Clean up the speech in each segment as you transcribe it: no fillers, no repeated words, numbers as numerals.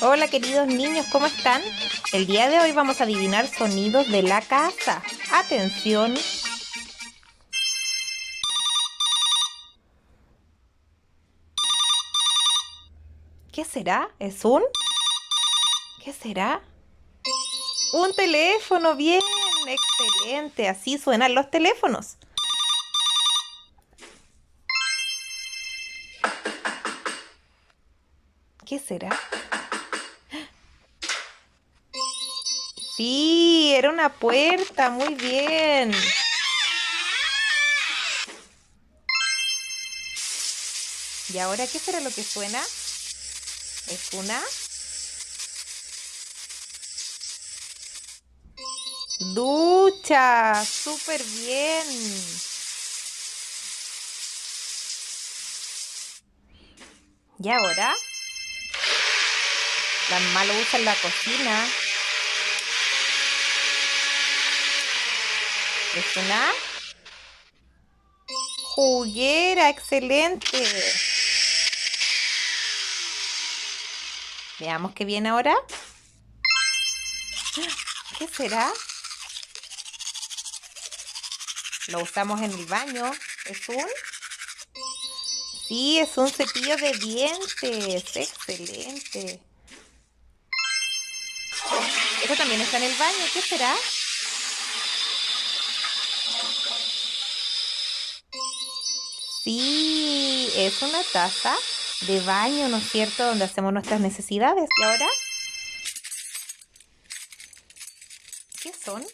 Hola queridos niños, ¿cómo están? El día de hoy vamos a adivinar sonidos de la casa. Atención. ¿Qué será? ¿Es un? ¿Qué será? Un teléfono, bien, excelente, así suenan los teléfonos. ¿Qué será? Sí, era una puerta, muy bien. ¿Y ahora qué será lo que suena? ¿Es una ducha? ¡Súper bien! ¿Y ahora? La mamá lo usa en la cocina. ¿Es una juguera? ¡Excelente! Veamos qué viene ahora. ¿Qué será? Lo usamos en el baño. ¿Es un? Sí, es un cepillo de dientes. Excelente. Eso también está en el baño. ¿Qué será? Sí, es una taza de baño, ¿no es cierto? Donde hacemos nuestras necesidades. ¿Y ahora? ¿Qué son?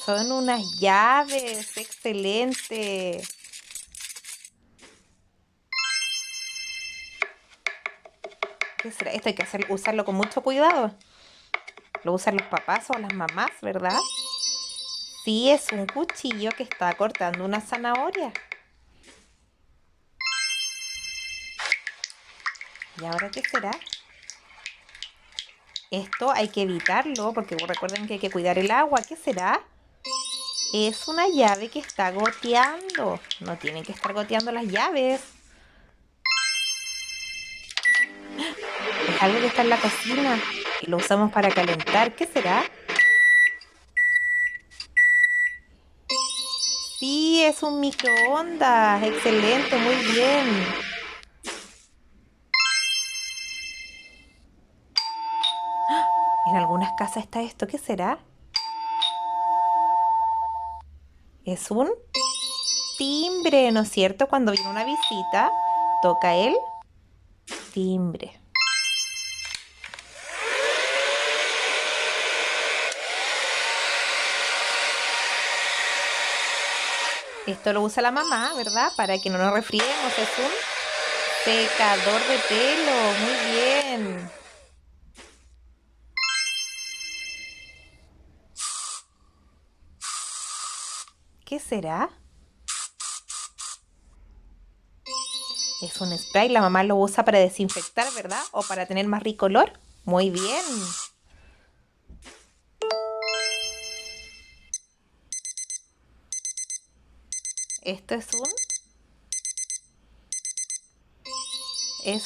Son unas llaves. Excelente. ¿Qué será? Esto hay que usarlo con mucho cuidado. Lo usan los papás o las mamás, ¿verdad? Sí, es un cuchillo que está cortando una zanahoria. ¿Y ahora qué será? Esto hay que evitarlo porque recuerden que hay que cuidar el agua. ¿Qué será? Es una llave que está goteando. No tienen que estar goteando las llaves. Es algo que está en la cocina y lo usamos para calentar. ¿Qué será? Sí, es un microondas. Excelente, muy bien. En algunas casas está esto. ¿Qué será? Es un timbre, ¿no es cierto? Cuando viene una visita, toca el timbre. Esto lo usa la mamá, ¿verdad? Para que no nos resfriemos. Es un secador de pelo. Muy bien. ¿Qué será? Es un spray. La mamá lo usa para desinfectar, ¿verdad? O para tener más rico olor. Muy bien. Esto es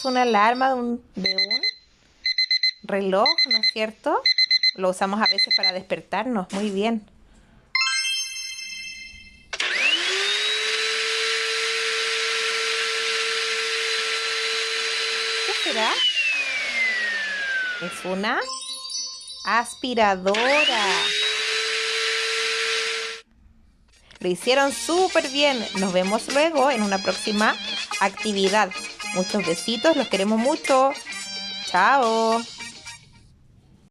una alarma de un reloj, ¿no es cierto? Lo usamos a veces para despertarnos. Muy bien. ¿Qué será? Es una aspiradora. Lo hicieron súper bien. Nos vemos luego en una próxima actividad. Muchos besitos, los queremos mucho. Chao.